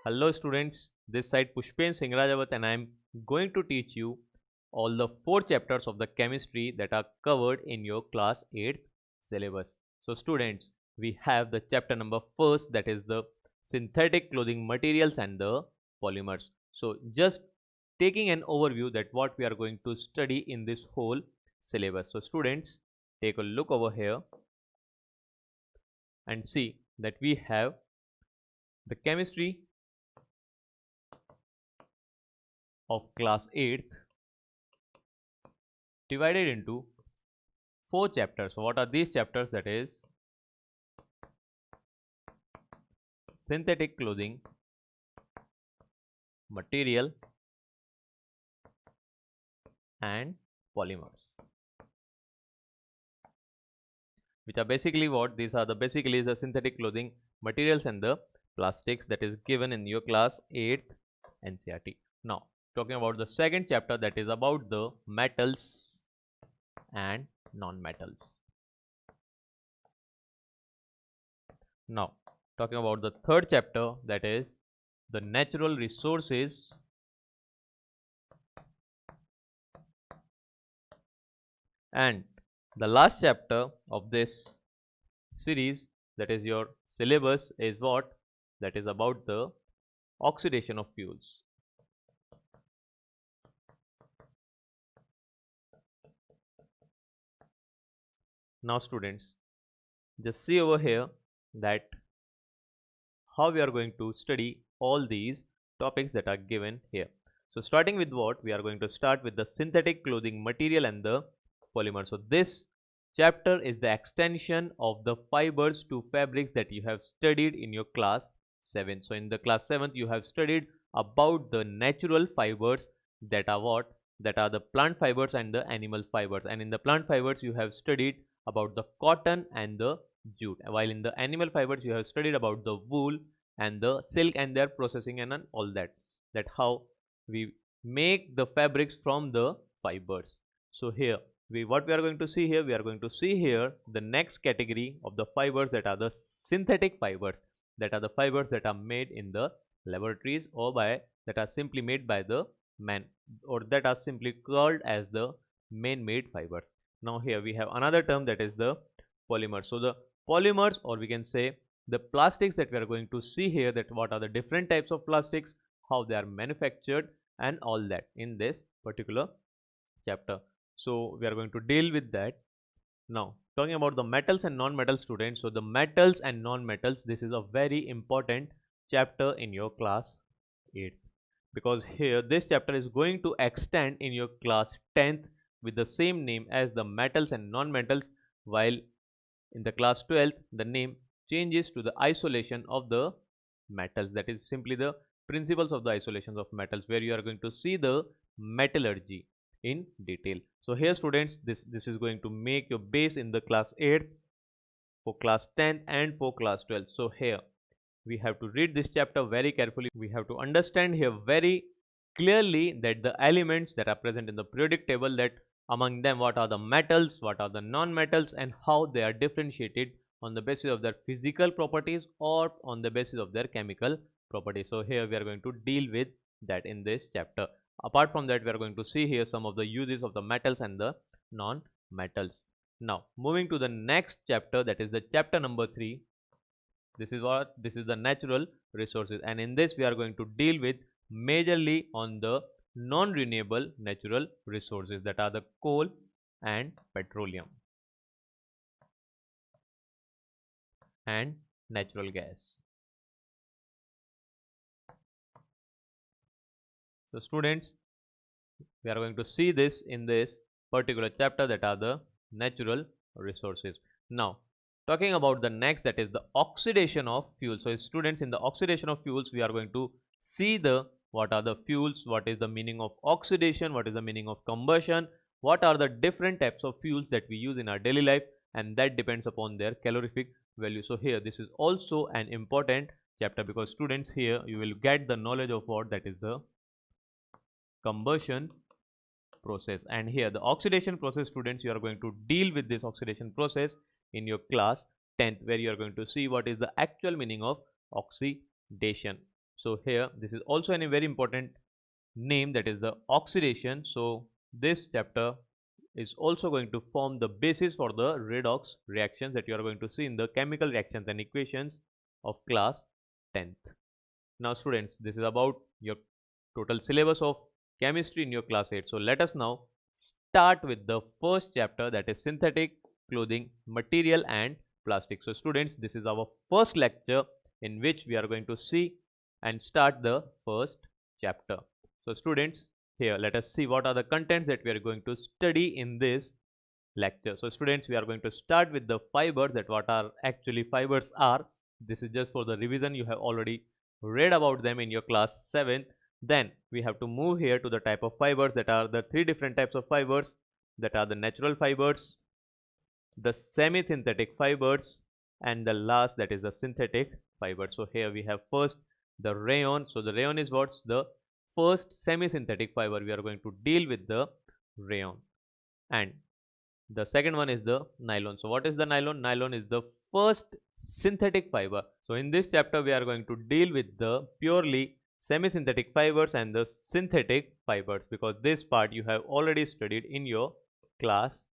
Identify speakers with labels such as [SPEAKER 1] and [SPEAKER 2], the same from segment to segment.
[SPEAKER 1] Hello students, this side Pushpen Singh Rajawat and I am going to teach you all the 4 chapters of the chemistry that are covered in your class 8th syllabus. So students, we have the chapter number first, that is the synthetic clothing materials and the polymers. So just taking an overview that what we are going to study in this whole syllabus. So students, take a look over here and see that we have the chemistry of class 8th divided into 4 chapters. So what are these chapters? That is synthetic clothing material and polymers, which are basically what these are, the basically the synthetic clothing materials and the plastics that is given in your class 8th NCERT. Now talking about the second chapter, that is about the metals and non-metals. Now talking about the third chapter, that is the natural resources and the last chapter of this series, that is your syllabus, is what? That is about the oxidation of fuels. Now students, just see over here that how we are going to study all these topics that are given here. So starting with what? We are going to start with the synthetic clothing material and the polymer. So this chapter is the extension of the fibers to fabrics that you have studied in your class 7. So in the class 7th you have studied about the natural fibers, that are what? That are the plant fibers and the animal fibers. And in the plant fibers you have studied about the cotton and the jute, while in the animal fibers you have studied about the wool and the silk and their processing and all that how we make the fabrics from the fibers. So here what we are going to see here, we are going to see here the next category of the fibers, that are the synthetic fibers, that are the fibers that are made in the laboratories or by that are simply made by the man, or that are simply called as the man-made fibers. Now here we have another term, that is the polymers. So the polymers, or we can say the plastics that we are going to see here, that what are the different types of plastics, how they are manufactured and all that in this particular chapter. So we are going to deal with that. Now talking about the metals and non-metal students, so the metals and non-metals, this is a very important chapter in your class 8th, because here this chapter is going to extend in your class 10th with the same name as the metals and non-metals, while in the class 12th the name changes to the isolation of the metals, that is simply the principles of the isolations of metals, where you are going to see the metallurgy in detail. So here students, this is going to make your base in the class 8th, for class 10th and for class 12th. So here we have to read this chapter very carefully. We have to understand here very clearly that the elements that are present in the periodic table, that among them what are the metals, what are the non-metals, and how they are differentiated on the basis of their physical properties or on the basis of their chemical properties. So here we are going to deal with that in this chapter. Apart from that, we are going to see here some of the uses of the metals and the non-metals. Now moving to the next chapter, that is the chapter number 3. This is the natural resources, and in this we are going to deal with majorly on the non-renewable natural resources, that are the coal and petroleum and natural gas. So students, we are going to see this in this particular chapter, that are the natural resources. Now talking about the next, that is the oxidation of fuels. So students, in the oxidation of fuels we are going to see the what are the fuels, what is the meaning of oxidation, what is the meaning of combustion, what are the different types of fuels that we use in our daily life, and that depends upon their calorific value. So here this is also an important chapter, because students, here you will get the knowledge of what, that is the combustion process. And here the oxidation process, students, you are going to deal with this oxidation process in your class 10th, where you are going to see what is the actual meaning of oxidation. So here this is also a very important name, that is the oxidation. So this chapter is also going to form the basis for the redox reactions that you are going to see in the chemical reactions and equations of class 10th. Now students, this is about your total syllabus of chemistry in your class 8. So let us now start with the first chapter, that is synthetic clothing material and plastic. So students, this is our first lecture in which we are going to see and start the first chapter. So students, here let us see what are the contents that we are going to study in this lecture. So students, we are going to start with the fibers, that what are actually fibers are. This is just for the revision, you have already read about them in your class 7. Then we have to move here to the type of fibers, that are the 3 different types of fibers, that are the natural fibers, the semi-synthetic fibers, and the last, that is the synthetic fiber. So here we have first the rayon. So the rayon is what's the first semi-synthetic fiber. We are going to deal with the rayon. And the second one is the nylon. So what is the nylon? Nylon is the first synthetic fiber. So in this chapter we are going to deal with the purely semi-synthetic fibers and the synthetic fibers, because this part you have already studied in your class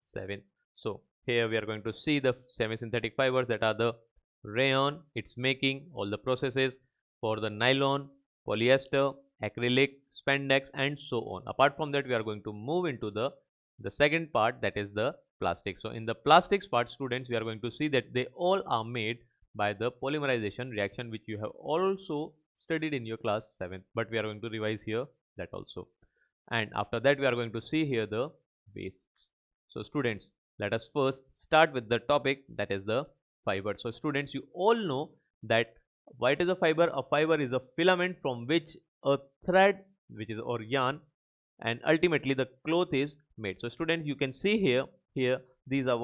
[SPEAKER 1] 7. So here we are going to see the semi-synthetic fibers, that are the rayon, its making, all the processes for the nylon, polyester, acrylic, spandex, and so on. Apart from that, we are going to move into the second part, that is the plastic. So in the plastics part, students, we are going to see that they all are made by the polymerization reaction, which you have also studied in your class 7, but we are going to revise here that also. And after that, we are going to see here the wastes. So students, let us first start with the topic, that is the fiber. So students, you all know that what is a fiber? A fiber is a filament from which a thread, which is or yarn, and ultimately the cloth is made. So students, you can see here these are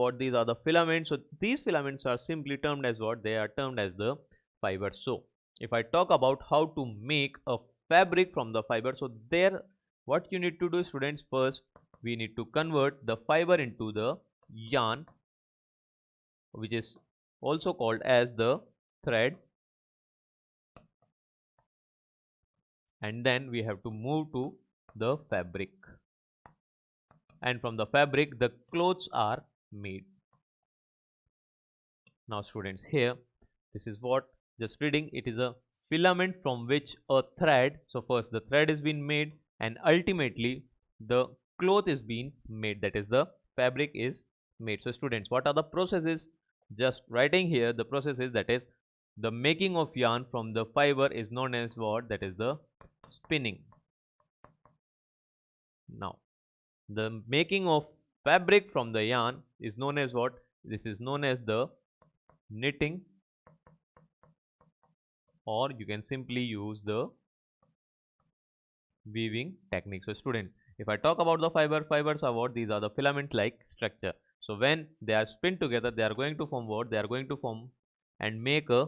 [SPEAKER 1] the filaments. So these filaments are simply termed as what? They are termed as the fibers. So if I talk about how to make a fabric from the fiber, so there what you need to do, students, first we need to convert the fiber into the yarn, which is also called as the thread, and then we have to move to the fabric, and from the fabric the clothes are made. Now students, here this is what, just reading, it is a filament from which a thread, so first the thread is being made and ultimately the cloth is being made, that is the fabric is made. So students, what are the processes? Just writing here the processes, that is the making of yarn from the fiber is known as what? That is the spinning. Now the making of fabric from the yarn is known as what? This is known as the knitting, or you can simply use the weaving technique. So students, if I talk about the fibers are what? These are the filament like structure. So when they are spin together, they are going to form what? They are going to form and make a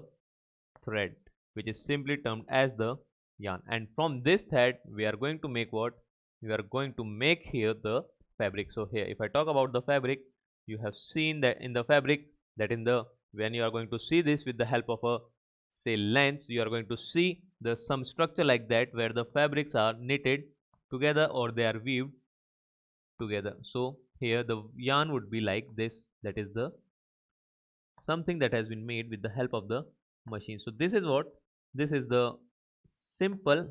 [SPEAKER 1] thread, which is simply termed as the yarn. And from this thread we are going to make what? We are going to make here the fabric. So here if I talk about the fabric, you have seen that in the fabric, that in the when you are going to see this with the help of a say lens, you are going to see the some structure like that, where the fabrics are knitted together or they are weaved together. So here the yarn would be like this, that is the something that has been made with the help of the machine. So this is what? This is the simple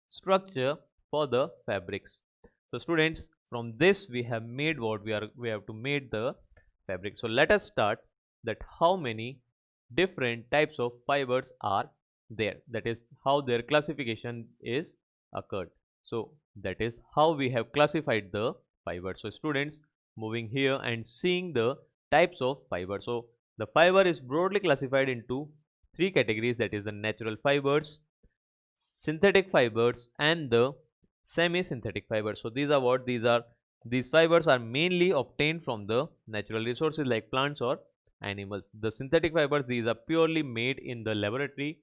[SPEAKER 1] structure for the fabrics. So students, from this we have made what? We have to make the fabric. So let us start that how many different types of fibers are there, that is how their classification is occurred. So that is how we have classified the fibers. So students, moving here and seeing the types of fiber. So the fiber is broadly classified into 3 categories, that is the natural fibers, synthetic fibers, and the semi-synthetic fibers. So these are what? These fibers are mainly obtained from the natural resources like plants or animals. The synthetic fibers, these are purely made in the laboratory.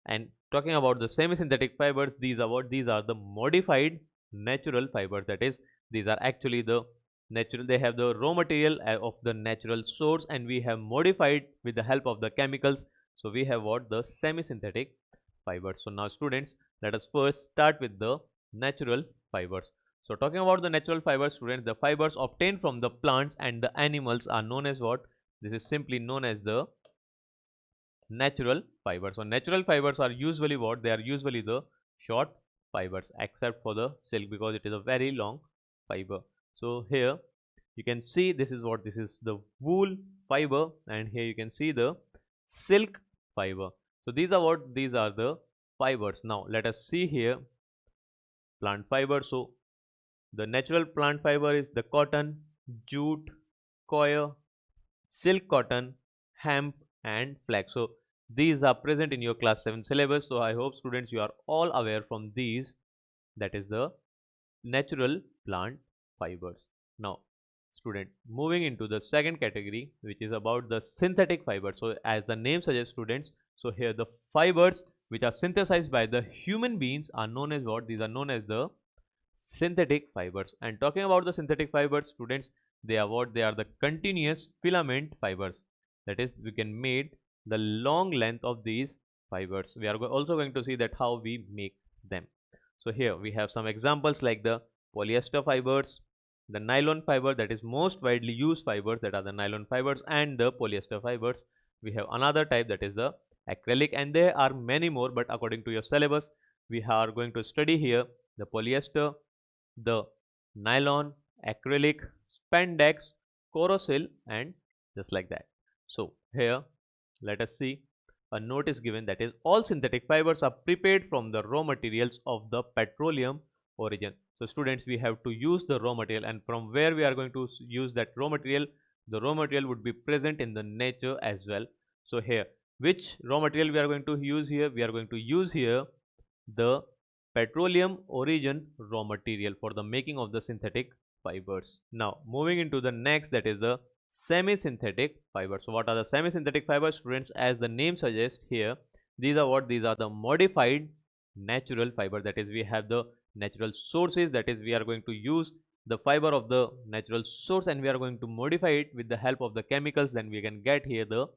[SPEAKER 1] And talking about the semi-synthetic fibers, these are what? These are the modified natural fibers, that is these are actually the natural, they have the raw material of the natural source and we have modified with the help of the chemicals. So we have what? The semi-synthetic fibers. So now students, let us first start with the natural fibers. So talking about the natural fibers, students, the fibers obtained from the plants and the animals are known as what? This is simply known as the natural fibers. So natural fibers are usually what? They are usually the short fibers, except for the silk, because it is a very long fiber. So here you can see this is what? This is the wool fiber, and here you can see the silk fiber. So these are what? These are the fibers. Now let us see here plant fiber. So the natural plant fiber is the cotton, jute, coir, silk cotton, hemp and flax. So these are present in your class 7 syllabus. So I hope students you are all aware from these, that is the natural plant fibers. Now student, moving into the second category, which is about the synthetic fibers. So as the name suggests students, so here the fibers which are synthesized by the human beings are known as what? These are known as the synthetic fibers. And talking about the synthetic fibers, students, they are what? They are the continuous filament fibers. That is, we can make the long length of these fibers. We are also going to see that how we make them. So here we have some examples like the polyester fibers, the nylon fiber, that is most widely used fibers, that are the nylon fibers, and the polyester fibers. We have another type, that is the acrylic, and there are many more, but according to your syllabus we are going to study here the polyester, the nylon, acrylic, spandex, corrosil, and just like that. So here let us see a note is given, that is all synthetic fibers are prepared from the raw materials of the petroleum origin. So students, we have to use the raw material, and from where we are going to use that raw material, the raw material would be present in the nature as well. So here which raw material we are going to use here? We are going to use here the petroleum origin raw material for the making of the synthetic fibers. Now moving into the next, that is the semi-synthetic fibers. So what are the semi-synthetic fibers, students? As the name suggests here, these are what? These are the modified natural fiber. That is, we have the natural sources, that is, we are going to use the fiber of the natural source and we are going to modify it with the help of the chemicals. Then we can get here the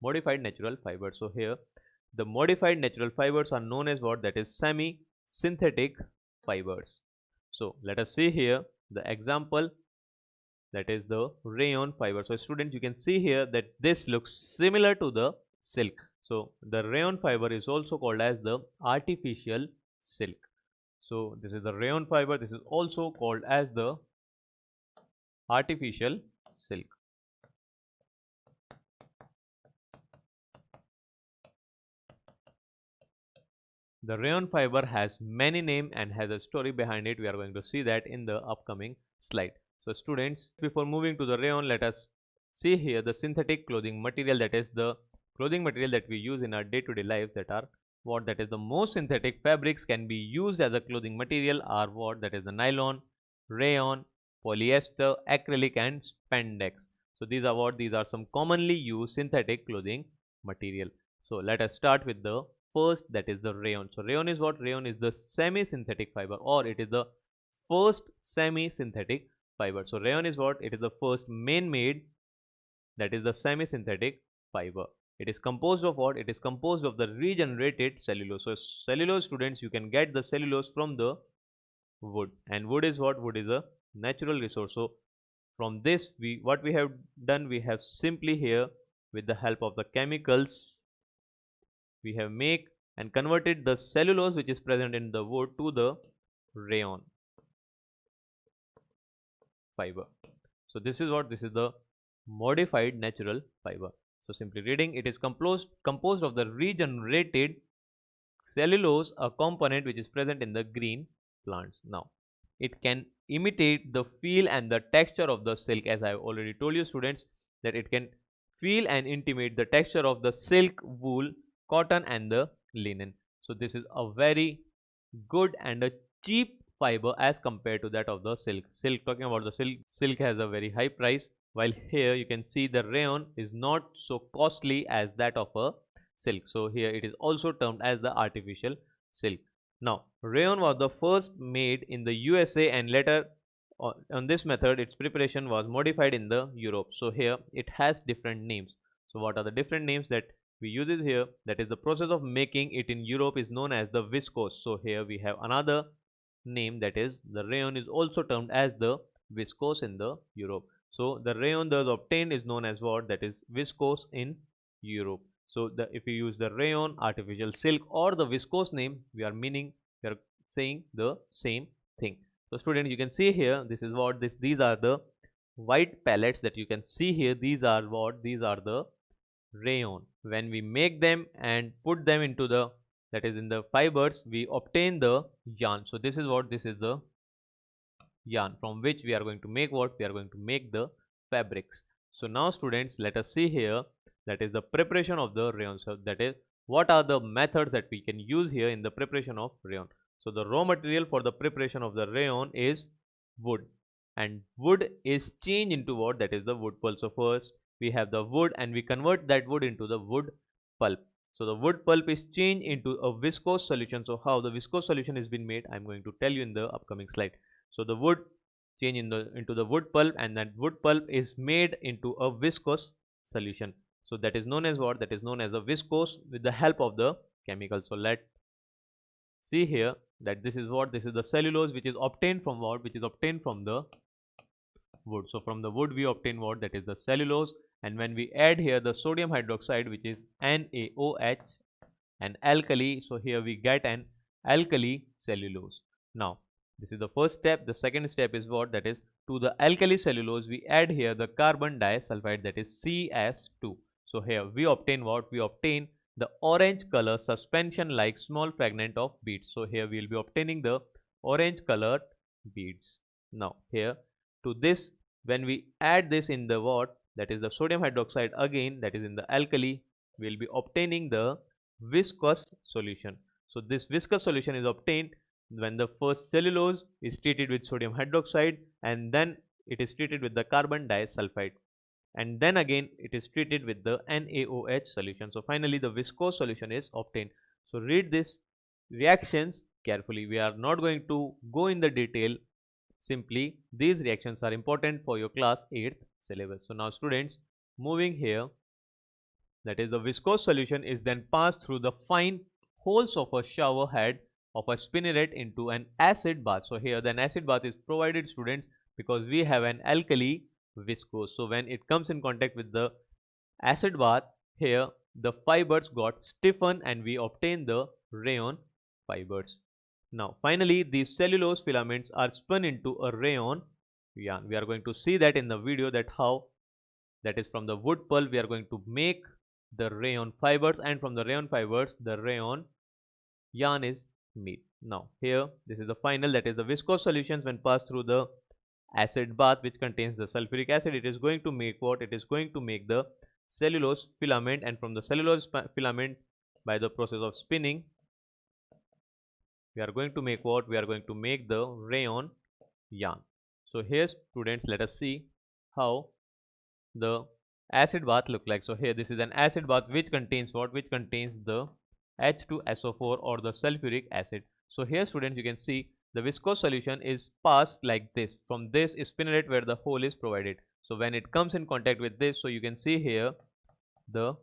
[SPEAKER 1] modified natural fibers. So here the modified natural fibers are known as what? That is semi synthetic fibers. So let us see here the example, that is the rayon fiber. So students, you can see here that this looks similar to the silk. So the rayon fiber is also called as the artificial silk. So this is the rayon fiber, this is also called as the artificial silk. The rayon fiber has many names and has a story behind it. We are going to see that in the upcoming slide. So students, before moving to the rayon, let us see here the synthetic clothing material, that is the clothing material that we use in our day-to-day life, that are what? That is the most synthetic fabrics can be used as a clothing material are what? That is the nylon, rayon, polyester, acrylic and spandex. So these are what? These are some commonly used synthetic clothing material. So let us start with the first, that is the rayon. So rayon is what? Rayon is the semi-synthetic fiber, or it is the first semi-synthetic fiber. So rayon is what? It is the first man-made, that is the semi-synthetic fiber. It is composed of what? It is composed of the regenerated cellulose. So cellulose, students, you can get the cellulose from the wood, and wood is what? Wood is a natural resource. So from this, what we have done, we have simply here with the help of the chemicals, we have make and converted the cellulose which is present in the wood to the rayon fiber. So this is what? This is the modified natural fiber. So simply reading, it is composed of the regenerated cellulose, a component which is present in the green plants. Now it can imitate the feel and the texture of the silk, as I have already told you students, that it can feel and intimate the texture of the silk, wool, cotton and the linen. So this is a very good and a cheap fiber as compared to that of the silk. Talking about the silk has a very high price, while here you can see the rayon is not so costly as that of a silk. So here it is also termed as the artificial silk. Now rayon was the first made in the USA, and later on this method its preparation was modified in the Europe. So here it has different names. So what are the different names? That we use it here, that is the process of making it in Europe is known as the viscose. So here we have another name, that is the rayon is also termed as the viscose in the Europe. So the rayon thus obtained is known as what? That is viscose in Europe. So if you use the rayon, artificial silk, or the viscose name, we are saying the same thing. So students, you can see here, this is what these are the white pellets that you can see here. These are what? These are the rayon. When we make them and put them into the, that is in the fibers, we obtain the yarn. So this is what? This is the yarn from which we are going to make what? We are going to make the fabrics. So now students, let us see here, that is the preparation of the rayon. So that is what are the methods that we can use here in the preparation of rayon. So the raw material for the preparation of the rayon is wood, and wood is changed into what? That is the wood pulp. So first we have the wood and we convert that wood into the wood pulp. So the wood pulp is changed into a viscose solution. So how the viscose solution is been made, I'm going to tell you in the upcoming slide. So the wood change into the wood pulp, and that wood pulp is made into a viscose solution. So that is known as what? That is known as a viscose with the help of the chemical. So let's see here that this is what? This is the cellulose which is obtained from what? Which is obtained from the wood. So from the wood we obtain what? That is the cellulose, and when we add here the sodium hydroxide, which is NaOH, an alkali, so here we get an alkali cellulose. Now this is the first step. The second step is what? That is to the alkali cellulose we add here the carbon disulfide, that is CS2. So here we obtain what? We obtain the orange color suspension like small fragment of beads. So here we will be obtaining the orange colored beads. Now here to this, when we add this in the what? That is the sodium hydroxide again, that is in the alkali, we will be obtaining the viscous solution. So this viscous solution is obtained when the first cellulose is treated with sodium hydroxide, and then it is treated with the carbon disulfide, and then again it is treated with the NaOH solution. So finally the viscose solution is obtained. So read these reactions carefully. We are not going to go in the detail. Simply these reactions are important for your class 8th syllabus. So now students, moving here, that is the viscose solution is then passed through the fine holes of a shower head of a spinneret into an acid bath. So here an acid bath is provided, students, because we have an alkali viscose. So when it comes in contact with the acid bath, here the fibers got stiffened and we obtain the rayon fibers. Now finally these cellulose filaments are spun into a rayon yarn. We are going to see that in the video, that how, that is from the wood pulp we are going to make the rayon fibers, and from the rayon fibers the rayon yarn is made. Now here this is the final, that is the viscose solutions when passed through the acid bath which contains the sulfuric acid, it is going to make what? It is going to make the cellulose filament, and from the cellulose filament, by the process of spinning, we are going to make what? We are going to make the rayon yarn. So here students, let us see how the acid bath look like. So here this is an acid bath which contains what? Which contains the H2SO4 or the sulfuric acid. So here students, you can see the viscose solution is passed like this from this spinneret where the hole is provided. So when it comes in contact with this, so you can see here the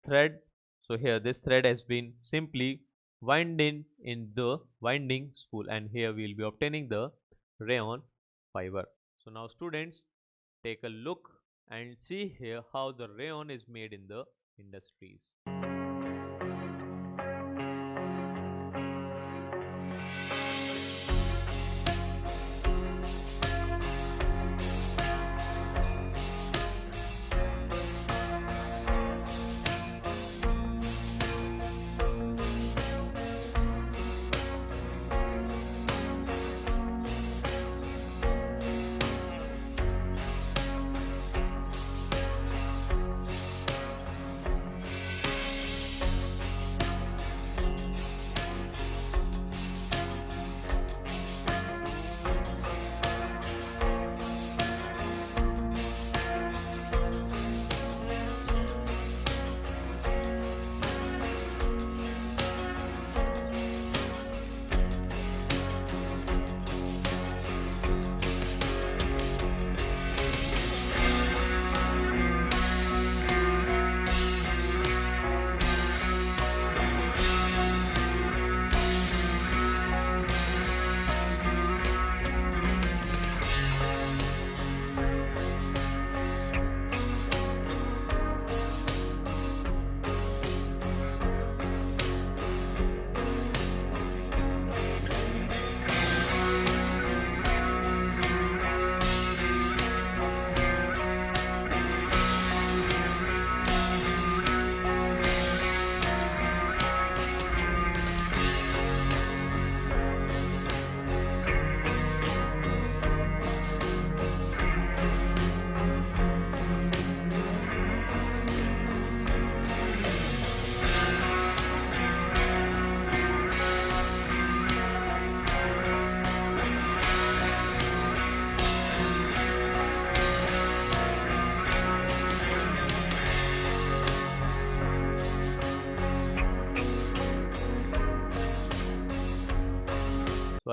[SPEAKER 1] thread. So here this thread has been simply winding in the winding spool, and here we will be obtaining the rayon fiber. So now students, take a look and see here how the rayon is made in the industries.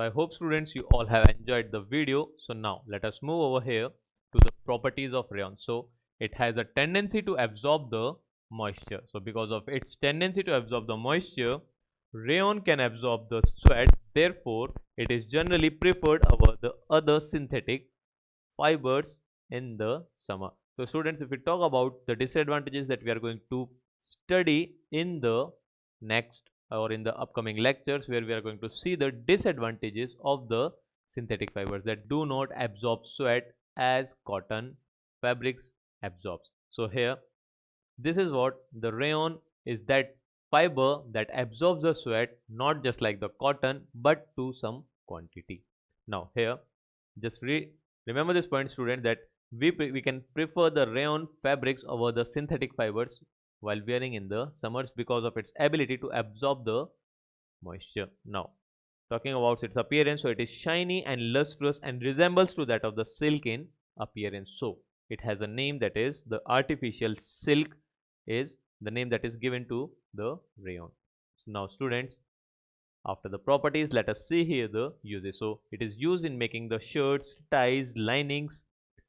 [SPEAKER 1] I hope students you all have enjoyed the video. So now let us move over here to the properties of rayon. So it has a tendency to absorb the moisture. So because of its tendency to absorb the moisture, rayon can absorb the sweat. Therefore, it is generally preferred over the other synthetic fibers in the summer. So students, if we talk about the disadvantages that we are going to study in the next or in the upcoming lectures, where we are going to see the disadvantages of the synthetic fibers that do not absorb sweat as cotton fabrics absorbs. So here, this is what the rayon is, that fiber that absorbs the sweat, not just like the cotton but to some quantity. Now here, just remember this point student, that we can prefer the rayon fabrics over the synthetic fibers while wearing in the summers because of its ability to absorb the moisture. Now talking about its appearance, so it is shiny and lustrous and resembles to that of the silk in appearance. So it has a name, that is the artificial silk is the name that is given to the rayon. So now students, after the properties, let us see here the uses. So it is used in making the shirts, ties, linings.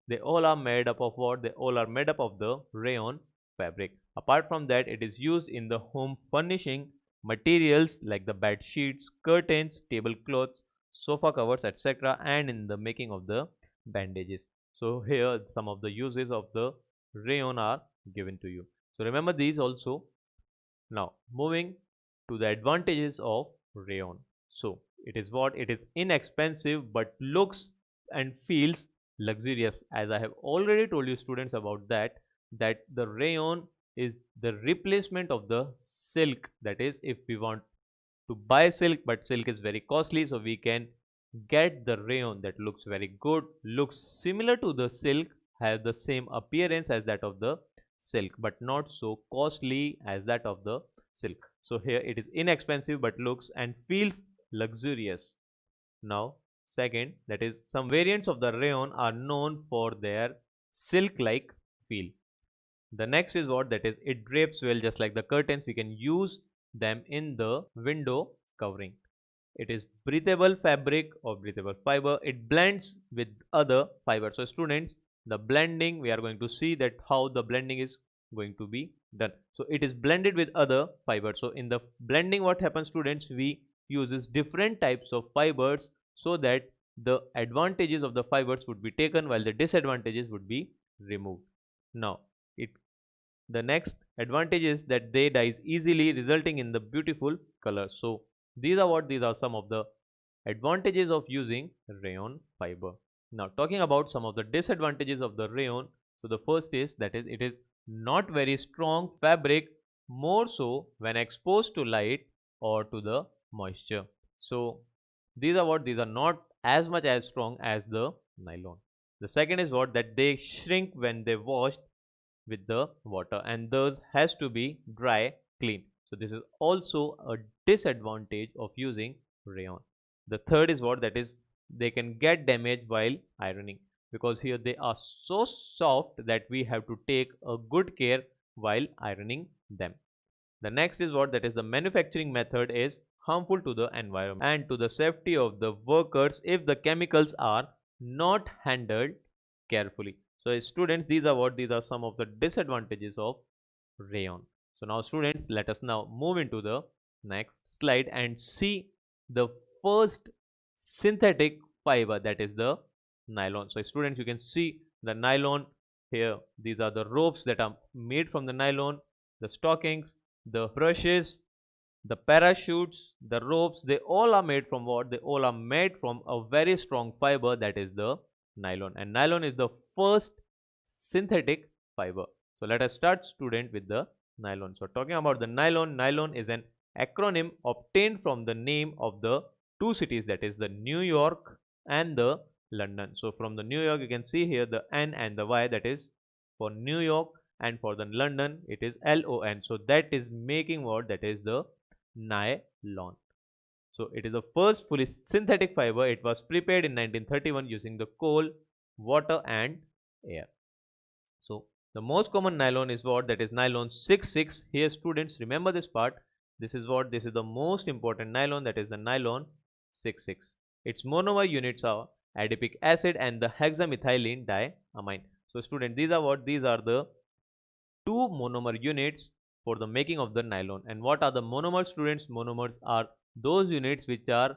[SPEAKER 1] They all are made up of what? They all are made up of the rayon fabric. Apart from that, it is used in the home furnishing materials like the bed sheets, curtains, tablecloths, sofa covers, etc., and in the making of the bandages. So here some of the uses of the rayon are given to you. So remember these also. Now moving to the advantages of rayon. So it is what? It is inexpensive but looks and feels luxurious. As I have already told you students about that the rayon is the replacement of the silk. That is, if we want to buy silk, but silk is very costly, so we can get the rayon that looks very good, looks similar to the silk, have the same appearance as that of the silk, but not so costly as that of the silk. So here it is inexpensive but looks and feels luxurious. Now second, that is some variants of the rayon are known for their silk like feel. The next is what? That is it drapes well, just like the curtains. We can use them in the window covering. It is breathable fabric or breathable fiber. It blends with other fibers. So students, the blending, we are going to see that how the blending is going to be done. So it is blended with other fibers. So in the blending, what happens students, we uses different types of fibers so that the advantages of the fibers would be taken while the disadvantages would be removed. Now it the next advantage is that they dyes easily, resulting in the beautiful colors. So these are some of the advantages of using rayon fiber. Now talking about some of the disadvantages of the rayon. So the first is that is it is not very strong fabric, more so when exposed to light or to the moisture. So these are not as much as strong as the nylon. The second is what? That they shrink when they washed with the water and thus has to be dry clean. So this is also a disadvantage of using rayon. The third is what? That is they can get damaged while ironing, because here they are so soft that we have to take a good care while ironing them. The next is what? That is the manufacturing method is harmful to the environment and to the safety of the workers if the chemicals are not handled carefully. So students, these are some of the disadvantages of rayon. So now students, let us now move into the next slide and see the first synthetic fiber, that is the nylon. So students, you can see the nylon here. These are the ropes that are made from the nylon, the stockings, the brushes, the parachutes, the ropes, they all are made from what? They all are made from a very strong fiber, that is the nylon. And nylon is the first synthetic fiber. So let us start student with the nylon. So talking about the nylon, nylon is an acronym obtained from the name of the two cities, that is the New York and the London. So from the New York, you can see here the N and the Y, that is for New York, and for the London it is LON. So that is making what? That is the nylon. So it is the first fully synthetic fiber. It was prepared in 1931 using the coal, water and air. So the most common nylon is what? That is nylon 66. Here students, remember this part. This is what? This is the most important nylon, that is the nylon 66. Its monomer units are adipic acid and the hexamethylene diamine. So student, these are what? These are the two monomer units for the making of the nylon. And what are the monomers, students? Monomers are those units which are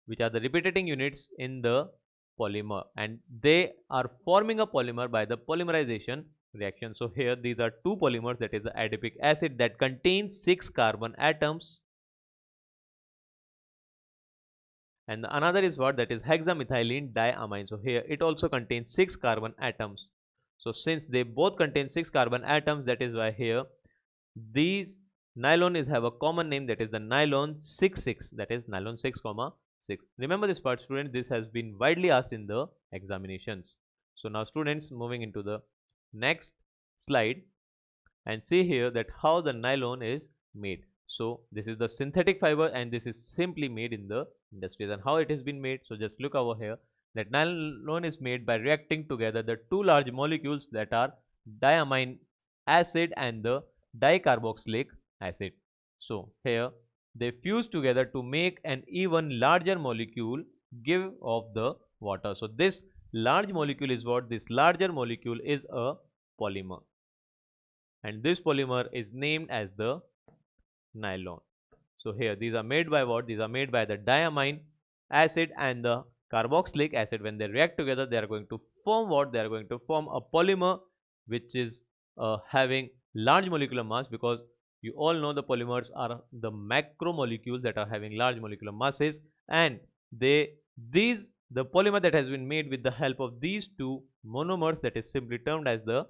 [SPEAKER 1] the repeating units in the polymer, and they are forming a polymer by the polymerization reaction. So here these are two polymers, that is the adipic acid that contains 6 carbon atoms, and the another is what? That is hexamethylene diamine. So here it also contains 6 carbon atoms. So since they both contain 6 carbon atoms, that is why here these nylon is have a common name, that is the nylon 6,6, that is nylon 6 comma 6. Remember this part, students, this has been widely asked in the examinations. So now students, moving into the next slide and see here that how the nylon is made. So this is the synthetic fiber and this is simply made in the industries. And how it has been made? So just look over here, that nylon is made by reacting together the two large molecules that are diamine acid and the dicarboxylic acid. So here they fuse together to make an even larger molecule give off the water. So this large molecule is what? This larger molecule is a polymer, and this polymer is named as the nylon. So here these are made by what? These are made by the diamine acid and the carboxylic acid. When they react together, they are going to form what? They are going to form a polymer which is having large molecular mass, because you all know the polymers are the macromolecules that are having large molecular masses, and the polymer that has been made with the help of these two monomers, that is simply termed as the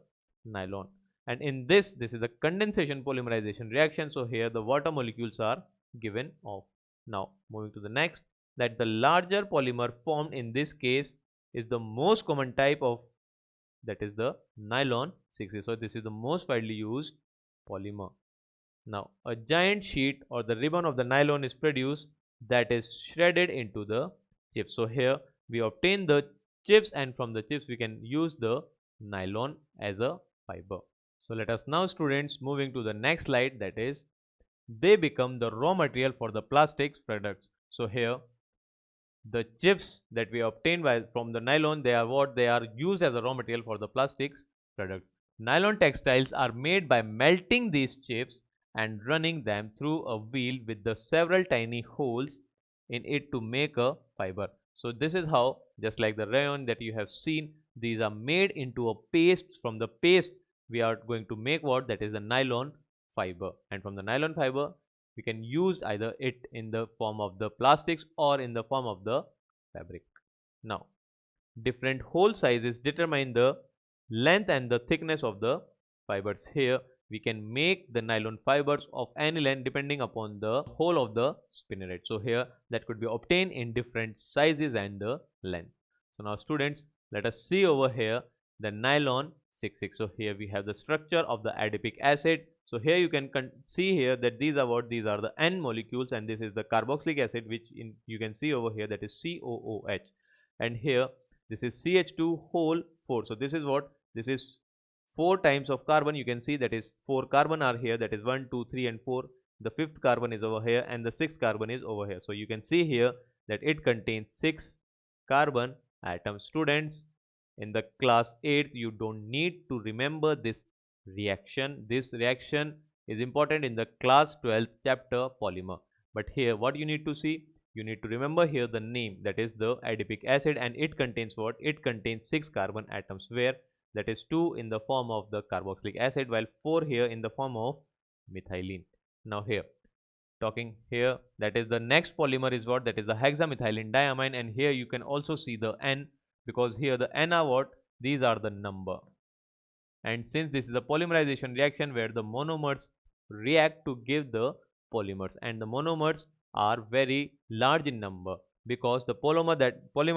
[SPEAKER 1] nylon. And in this is a condensation polymerization reaction. So here the water molecules are given off. Now moving to the next, that the larger polymer formed in this case is the most common type of, that is the nylon 6. So this is the most widely used polymer. Now a giant sheet or the ribbon of the nylon is produced, that is shredded into the chips. So here we obtain the chips, and from the chips we can use the nylon as a fiber. So let us now, students, moving to the next slide, that is they become the raw material for the plastics products. So here the chips that we obtain from the nylon, they are what? They are used as a raw material for the plastics products. Nylon textiles are made by melting these chips and running them through a wheel with the several tiny holes in it to make a fiber. So this is how, just like the rayon that you have seen, these are made into a paste. From the paste we are going to make what? That is the nylon fiber, and from the nylon fiber we can use either it in the form of the plastics or in the form of the fabric. Now different hole sizes determine the length and the thickness of the fibers. Here we can make the nylon fibers of any length depending upon the hole of the spinneret. So here that could be obtained in different sizes and the length. So now students, let us see over here the nylon 6,6. So here we have the structure of the adipic acid. So here you can see here that these are what? These are the N molecules, and this is the carboxylic acid, which you can see over here, that is COOH, and here this is CH2 whole 4. So this is what? This is 4 times of carbon. You can see that is 4 carbon are here, that is 1 2 3 and 4. The 5th carbon is over here and the 6th carbon is over here. So you can see here that it contains 6 carbon atoms. Students, in the class 8th you don't need to remember this reaction. This reaction is important in the class 12th chapter polymer. But here what you need to see, you need to remember here the name, that is the adipic acid, and it contains what? It contains 6 carbon atoms, where that is 2 in the form of the carboxylic acid, while 4 here in the form of methylene. Now here talking here, that is the next polymer is what? That is the hexamethylene diamine, and here you can also see the N, because here the N are what? These are the number. And since this is a polymerization reaction where the monomers react to give the polymers, and the monomers are very large in number, because the polymer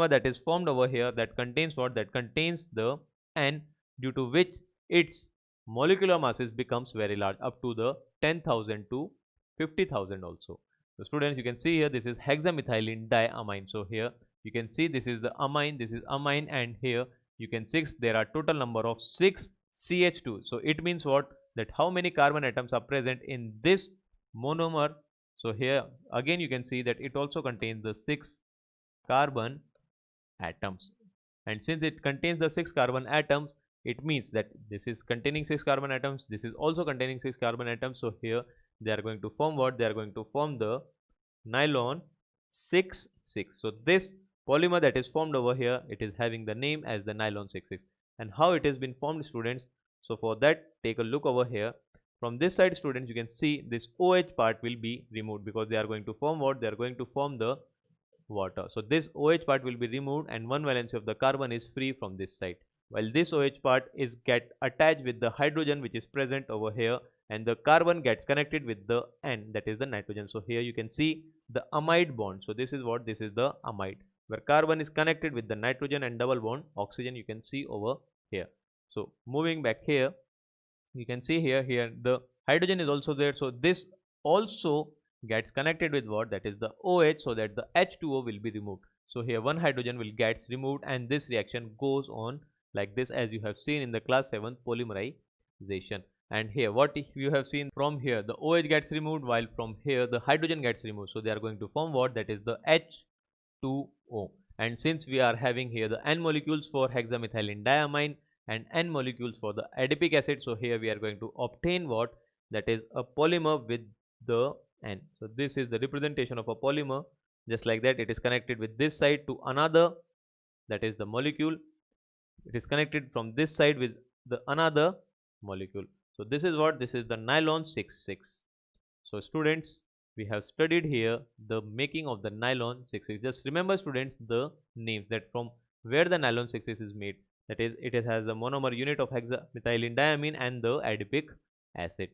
[SPEAKER 1] that is formed over here, that contains what? That contains the N, due to which its molecular masses becomes very large, up to the 10,000 to 50,000 also. So students, you can see here this is hexamethylene diamine. So here you can see this is the amine, this is amine, and here you can 6, there are total number of 6 CH2. So it means what? That how many carbon atoms are present in this monomer. So here again you can see that it also contains the 6 carbon atoms. And since it contains the 6 carbon atoms, it means that this is containing 6 carbon atoms, this is also containing 6 carbon atoms. So here they are going to form what? They are going to form the nylon 6,6. So this polymer that is formed over here, it is having the name as the nylon 6,6. And how it has been formed, students? So for that, take a look over here. From this side, students, you can see this OH part will be removed because they are going to form what? They are going to form the water. So this OH part will be removed and one valency of the carbon is free from this side, while this OH part is get attached with the hydrogen which is present over here, and the carbon gets connected with the N, that is the nitrogen. So here you can see the amide bond. So this is what? This is the amide, where carbon is connected with the nitrogen and double bond oxygen, you can see over here. So moving back here, you can see here the hydrogen is also there. So this also gets connected with what? That is the OH, so that the H2O will be removed. So here one hydrogen will gets removed and this reaction goes on like this, as you have seen in the class 7 polymerization. And here what you have seen, from here the OH gets removed while from here the hydrogen gets removed. So they are going to form what? That is the H2O. And since we are having here the N molecules for hexamethylene diamine and N molecules for the adipic acid, so here we are going to obtain what? That is a polymer with the N. So this is the representation of a polymer. Just like that, it is connected with this side to another, that is the molecule. It is connected from this side with the another molecule. So this is what? This is the nylon 6,6. So students, we have studied here the making of the nylon 6,6. Just remember, students, the names, that from where the nylon 6,6 is made. That is, it has the monomer unit of hexamethylene diamine and the adipic acid.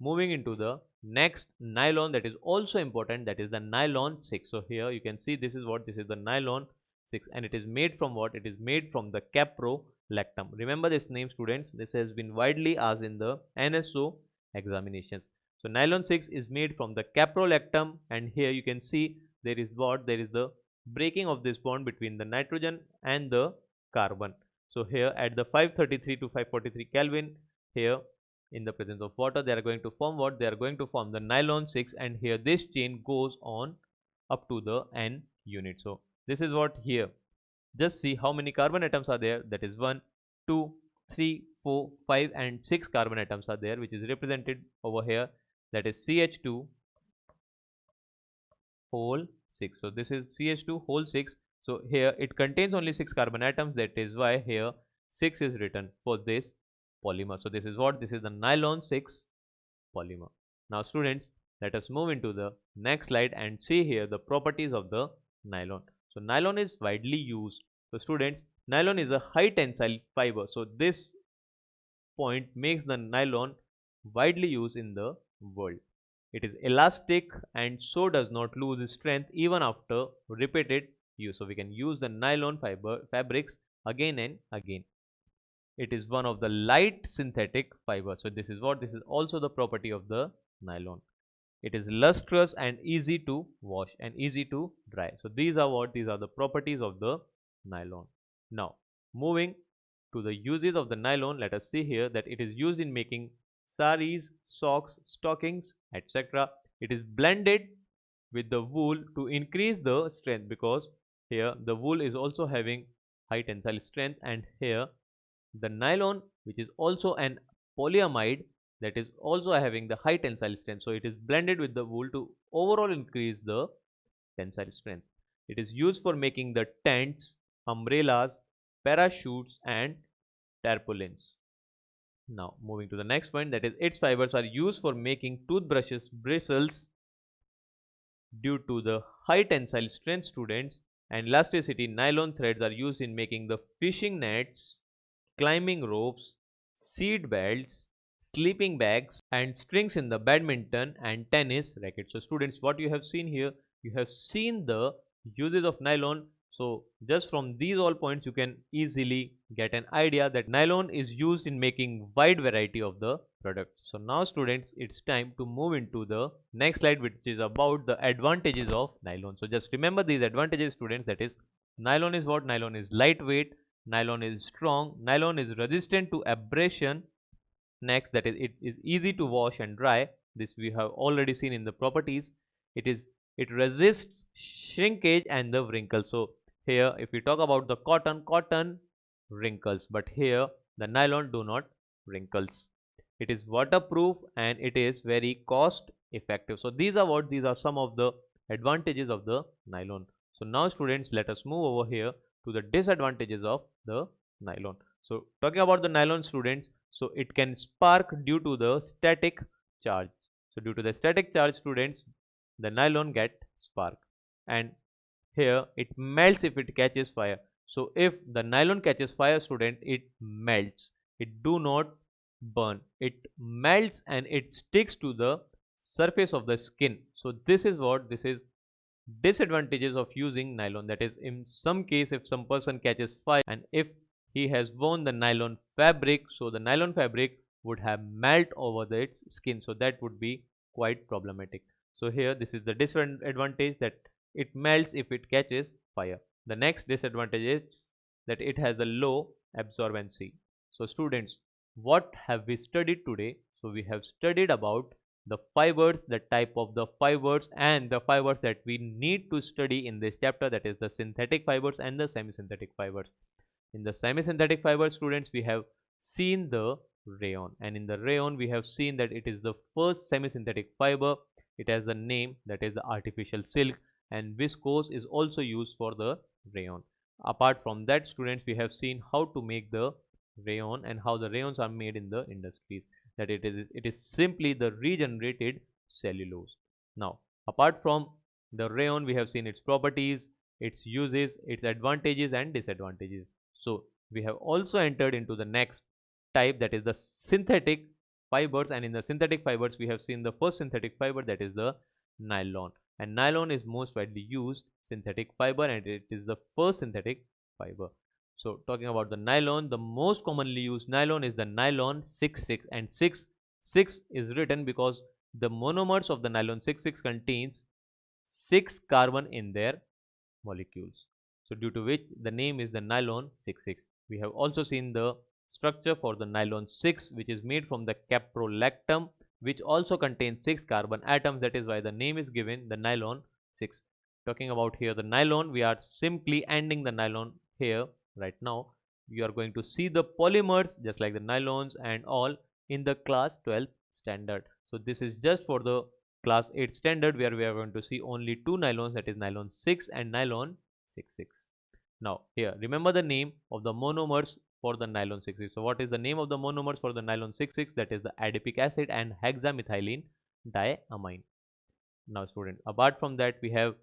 [SPEAKER 1] moving into the next nylon that is also important, that is the nylon 6. So here you can see this is the nylon 6, and it is made from what? It is made from the caprolactam. Remember this name, students. This has been widely asked in the NSO examinations. So nylon 6 is made from the caprolactam, and here you can see there is the breaking of this bond between the nitrogen and the carbon. So here at the 533 to 543 Kelvin, here in the presence of water, they are going to form what? They are going to form the nylon 6, and here this chain goes on up to the N unit. So this is what here. Just see how many carbon atoms are there. That is 1, 2, 3, 4, 5 and 6 carbon atoms are there, which is represented over here. That is CH2 whole 6. So this is CH2 whole 6. So here it contains only 6 carbon atoms. That is why here 6 is written for this polymer. So this is what? This is the nylon 6 polymer. Now students, let us move into the next slide and see here the properties of the nylon. So nylon is widely used. So students, nylon is a high tensile fiber. So this point makes the nylon widely used in the world. It is elastic and so does not lose strength even after repeated use. So we can use the nylon fabrics again and again. It is one of the light synthetic fibers. So this is what? This is also the property of the nylon. It is lustrous and easy to wash and easy to dry. So these are what? These are the properties of the nylon. Now moving to the uses of the nylon, let us see here that it is used in making saris, socks, stockings, etc. It is blended with the wool to increase the strength, because here the wool is also having high tensile strength, and here the nylon, which is also an polyamide, that is also having the high tensile strength. So it is blended with the wool to overall increase the tensile strength. It is used for making the tents, umbrellas, parachutes and tarpaulins. Now moving to the next point, that is its fibers are used for making toothbrushes, bristles due to the high tensile strength, students, and elasticity. Nylon threads are used in making the fishing nets, climbing ropes, seat belts, sleeping bags and strings in the badminton and tennis rackets. So students, what you have seen here, you have seen the uses of nylon. So just from these all points you can easily get an idea that nylon is used in making wide variety of the products. So now students, it's time to move into the next slide, which is about the advantages of nylon. So just remember these advantages, students. That is, nylon is what? Nylon is lightweight, nylon is strong, nylon is resistant to abrasion. Next, that is, it is easy to wash and dry. This we have already seen in the properties. It resists shrinkage and the wrinkles. So here if we talk about the cotton wrinkles, but here the nylon do not wrinkles. It is waterproof and it is very cost effective. So these are some of the advantages of the nylon. So now students, let us move over here to the disadvantages of the nylon. So talking about the nylon, students, so it can spark due to the static charge. So due to the static charge, students, the nylon get spark, and here it melts if it catches fire. So if the nylon catches fire, student, it melts. It do not burn. It melts and it sticks to the surface of the skin. So this is disadvantages of using nylon. That is, in some case, if some person catches fire and if he has worn the nylon fabric, so the nylon fabric would have melt over its skin, so that would be quite problematic. So here this is the disadvantage, that it melts if it catches fire. The next disadvantage is that it has a low absorbency. So students, what have we studied today? So we have studied about the fibers, the type of the fibers and the fibers that we need to study in this chapter, that is the synthetic fibers and the semi-synthetic fibers. In the semi-synthetic fiber, students, we have seen the rayon, and in the rayon we have seen that it is the first semi-synthetic fiber. It has a name, that is the artificial silk, and viscose is also used for the rayon. Apart from that, students, we have seen how to make the rayon and how the rayons are made in the industries, that it is simply the regenerated cellulose. Now apart from the rayon, we have seen its properties, its uses, its advantages and disadvantages. So we have also entered into the next type, that is the synthetic fibers, and in the synthetic fibers we have seen the first synthetic fiber, that is the nylon. And nylon is most widely used synthetic fiber, and it is the first synthetic fiber. So talking about the nylon, the most commonly used nylon is the nylon 6,6, and 6,6 is written because the monomers of the nylon 6,6 contains 6 carbon in their molecules. So due to which the name is the nylon 6,6. We have also seen the structure for the nylon 6, which is made from the caprolactam, which also contains 6 carbon atoms. That is why the name is given the nylon 6. Talking about here the nylon, we are simply ending the nylon here right now. You are going to see the polymers just like the nylons and all in the class 12 standard. So this is just for the class 8 standard, where we are going to see only two nylons, that is nylon 6 and nylon 6,6. Now here remember the name of the monomers for the nylon 6,6. So what is the name of the monomers for the nylon 6,6? That is the adipic acid and hexamethylene diamine. Now student, apart from that we have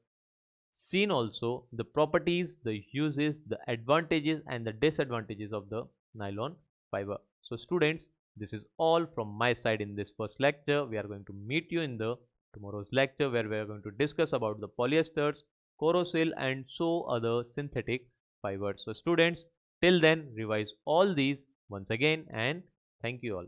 [SPEAKER 1] seen also the properties, the uses, the advantages and the disadvantages of the nylon fiber. So students, this is all from my side in this first lecture. We are going to meet you in the tomorrow's lecture, where we are going to discuss about the polyesters, corrosyl and so other synthetic fibers. So students, till then revise all these once again, and thank you all.